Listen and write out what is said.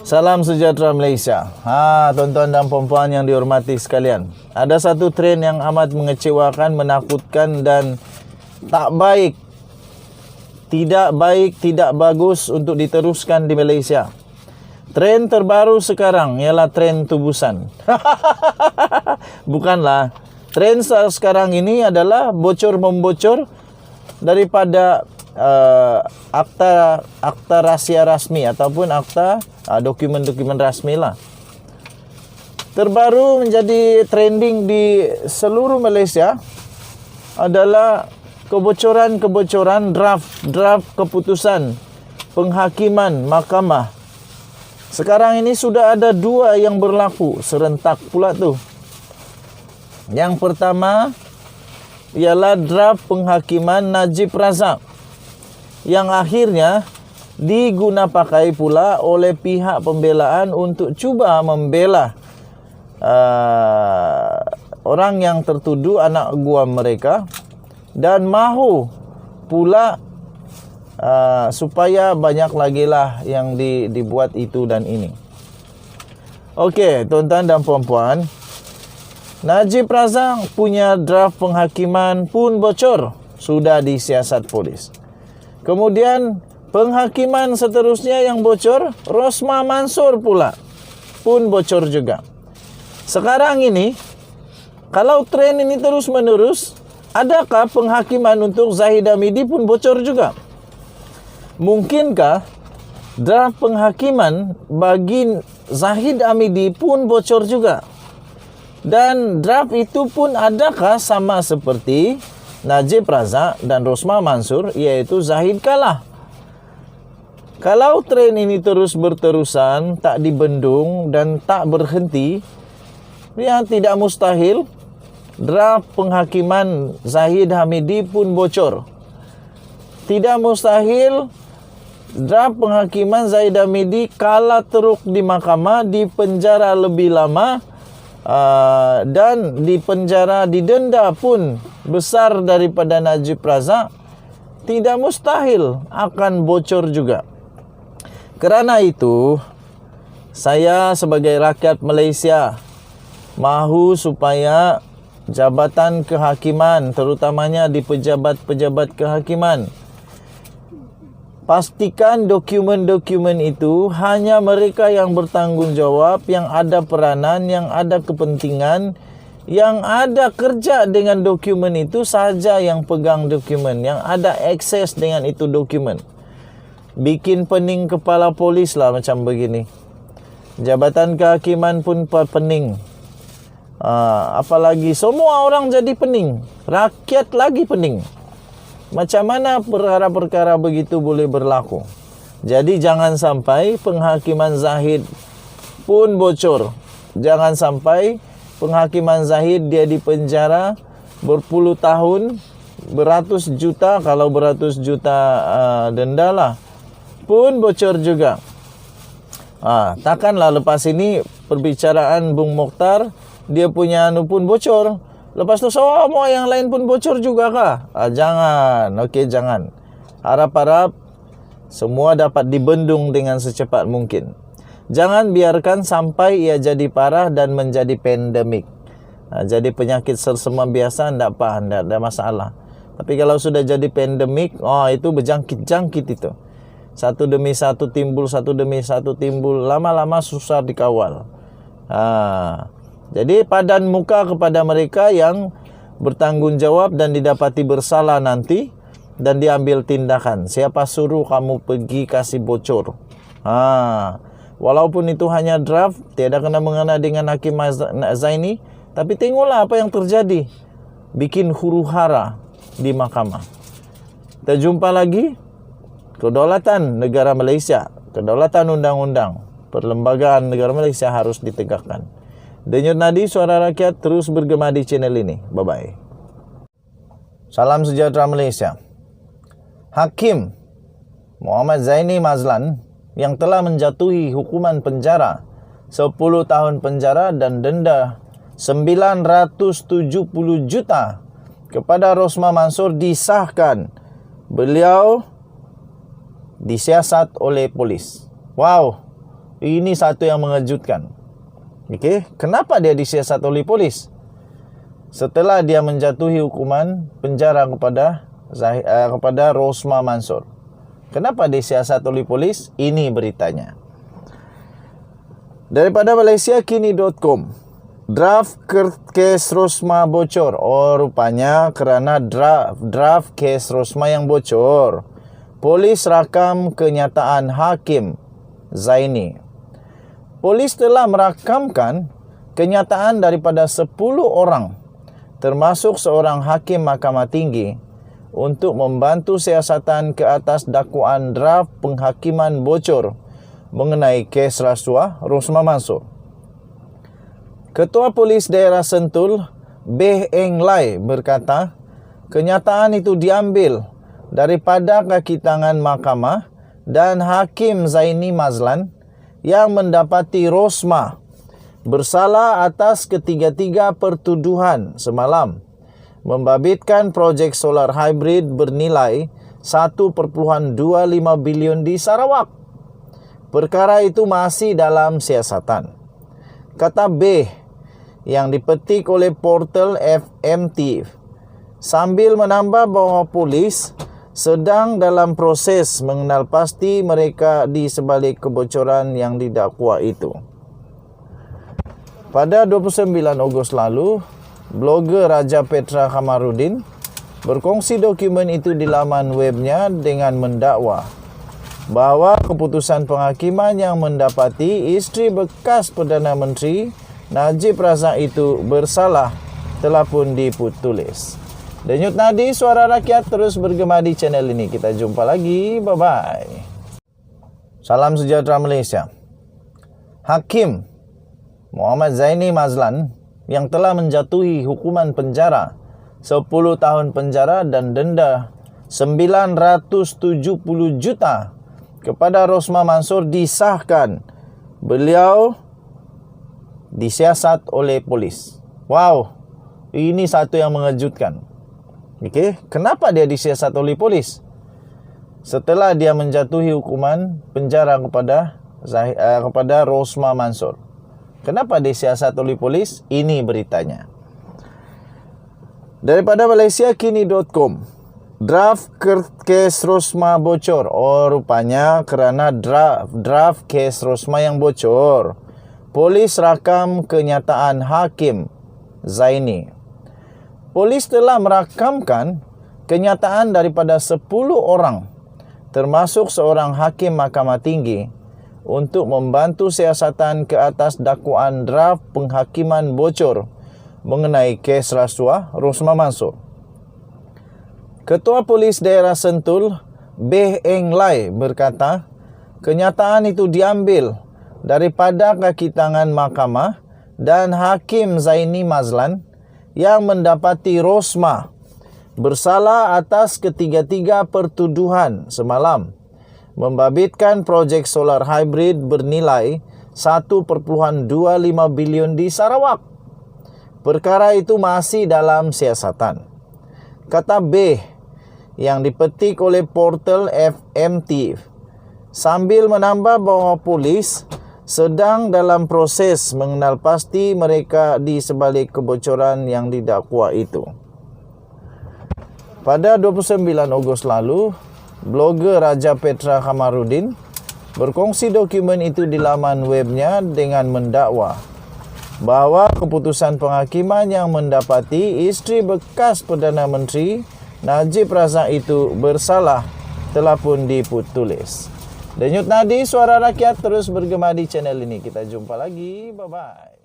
Salam sejahtera Malaysia. Tuan-tuan dan puan-puan yang dihormati sekalian. Ada satu trend yang amat mengecewakan, menakutkan dan tak baik. Tidak baik, tidak bagus untuk diteruskan di Malaysia. Trend terbaru sekarang ialah trend tubusan. Bukanlah. Trend sekarang ini adalah bocor-membocor daripada akta rahsia rasmi ataupun akta dokumen-dokumen rasmi lah. Terbaru menjadi trending di seluruh Malaysia adalah kebocoran-kebocoran draft keputusan penghakiman mahkamah. Sekarang ini sudah ada 2 yang berlaku serentak pula tu. Yang pertama ialah draft penghakiman Najib Razak yang akhirnya digunapakai pula oleh pihak pembelaan untuk cuba membela orang yang tertuduh anak guam mereka dan mahu pula supaya banyak lagi lah yang dibuat itu dan ini. Okey, tuan-tuan dan puan-puan, Najib Razak punya draft penghakiman pun bocor, sudah disiasat polis. Kemudian penghakiman seterusnya yang bocor, Rosmah Mansor pula pun bocor juga. Sekarang ini, kalau tren ini terus menerus, adakah penghakiman untuk Zahid Hamidi pun bocor juga? Mungkinkah draft penghakiman bagi Zahid Hamidi pun bocor juga? Dan draft itu pun adakah sama seperti Najib Razak dan Rosmah Mansur, iaitu Zahid kalah? Kalau tren ini terus berterusan, tak dibendung dan tak berhenti, ya tidak mustahil draft penghakiman Zahid Hamidi pun bocor. Tidak mustahil draft penghakiman Zahid Hamidi kalah teruk di mahkamah, dipenjara lebih lama, dan dipenjara, didenda pun besar daripada Najib Razak. Tidak mustahil akan bocor juga. Kerana itu, saya sebagai rakyat Malaysia mahu supaya jabatan kehakiman, terutamanya di pejabat-pejabat kehakiman, pastikan dokumen-dokumen itu hanya mereka yang bertanggungjawab, yang ada peranan, yang ada kepentingan, yang ada kerja dengan dokumen itu saja yang pegang dokumen, yang ada akses dengan itu dokumen. Bikin pening kepala polis lah macam begini. Jabatan kehakiman pun pening. Apalagi semua orang jadi pening, rakyat lagi pening. Macam mana perkara-perkara begitu boleh berlaku? Jadi jangan sampai penghakiman Zahid pun bocor. Jangan sampai penghakiman Zahid dia dipenjara berpuluh tahun, beratus juta, kalau beratus juta denda lah, pun bocor juga. Takkanlah lepas ini perbicaraan Bung Mokhtar, dia punya anu pun bocor, lepas tu semua yang lain pun bocor juga kah? Jangan. Okey, jangan. Harap-harap semua dapat dibendung dengan secepat mungkin. Jangan biarkan sampai ia jadi parah dan menjadi pandemik. Jadi penyakit sersema biasa, tidak apa, tidak ada masalah. Tapi kalau sudah jadi pandemik, itu berjangkit-jangkit itu. Satu demi satu timbul, satu demi satu timbul. Lama-lama susah dikawal. Jadi padan muka kepada mereka yang bertanggungjawab dan didapati bersalah nanti dan diambil tindakan. Siapa suruh kamu pergi kasih bocor? Walaupun itu hanya draft, tiada kena-mengena dengan Hakim Zaini, tapi tengoklah apa yang terjadi. Bikin huru-hara di mahkamah. Kita jumpa lagi. Kedaulatan negara Malaysia, kedaulatan undang-undang, perlembagaan negara Malaysia harus ditegakkan. Denyut nadi suara rakyat terus bergema di channel ini. Bye-bye. Salam sejahtera Malaysia. Hakim Muhammad Zaini Mazlan yang telah menjatuhi hukuman penjara 10 tahun penjara dan denda 970 juta kepada Rosmah Mansor disahkan. Beliau disiasat oleh polis. Wow. Ini satu yang mengejutkan. Okey, kenapa dia disiasat oleh polis? Setelah dia menjatuhi hukuman penjara kepada Rosmah Mansor. Kenapa disiasat oleh polis? Ini beritanya. Daripada malaysiakini.com, draft kes Rosmah bocor. Oh, rupanya kerana draft kes Rosmah yang bocor, polis rakam kenyataan Hakim Zaini. Polis telah merakamkan kenyataan daripada 10 orang, termasuk seorang hakim Mahkamah Tinggi, untuk membantu siasatan ke atas dakwaan draft penghakiman bocor mengenai kes rasuah Rosmah Mansor. Ketua Polis Daerah Sentul, Beh Eng Lai, berkata, kenyataan itu diambil daripada kaki tangan mahkamah dan Hakim Zaini Mazlan yang mendapati Rosmah bersalah atas ketiga-tiga pertuduhan semalam membabitkan projek solar hybrid bernilai 1.25 bilion di Sarawak. Perkara itu masih dalam siasatan, kata Beh yang dipetik oleh portal FMT, sambil menambah bahawa polis sedang dalam proses mengenal pasti mereka di sebalik kebocoran yang didakwa itu. Pada 29 Ogos lalu, blogger Raja Petra Kamarudin berkongsi dokumen itu di laman webnya dengan mendakwa bahawa keputusan penghakiman yang mendapati isteri bekas Perdana Menteri Najib Razak itu bersalah telah pun diputulis. Denyut nadi suara rakyat terus bergema di channel ini. Kita jumpa lagi. Bye-bye. Salam sejahtera Malaysia. Hakim Muhammad Zaini Mazlan yang telah menjatuhi hukuman penjara 10 tahun penjara dan denda 970 juta kepada Rosmah Mansor disahkan beliau disiasat oleh polis. Wow, ini satu yang mengejutkan. Okey, kenapa dia disiasat oleh polis? Setelah dia menjatuhi hukuman penjara kepada Rosmah Mansor. Kenapa disiasat oleh polis? Ini beritanya. Daripada malaysiakini.com, draft kes Rosmah bocor. Oh, rupanya kerana draft kes Rosmah yang bocor, polis rakam kenyataan Hakim Zaini. Polis telah merakamkan kenyataan daripada 10 orang, termasuk seorang hakim Mahkamah Tinggi, untuk membantu siasatan ke atas dakwaan draft penghakiman bocor mengenai kes rasuah Rosmah Mansor. Ketua Polis Daerah Sentul, Beh Eng Lai, berkata, kenyataan itu diambil daripada kaki tangan mahkamah dan Hakim Zaini Mazlan yang mendapati Rosmah bersalah atas ketiga-tiga pertuduhan semalam membabitkan projek solar hybrid bernilai 1.25 bilion di Sarawak. Perkara itu masih dalam siasatan, kata Beh yang dipetik oleh portal FMT, sambil menambah bahawa polis sedang dalam proses mengenal pasti mereka di sebalik kebocoran yang didakwa itu. Pada 29 Ogos lalu, blogger Raja Petra Kamarudin berkongsi dokumen itu di laman webnya dengan mendakwa bahawa keputusan penghakiman yang mendapati isteri bekas Perdana Menteri Najib Razak itu bersalah telah pun diputulis. Denyut nadi suara rakyat terus bergema di channel ini. Kita jumpa lagi. Bye-bye.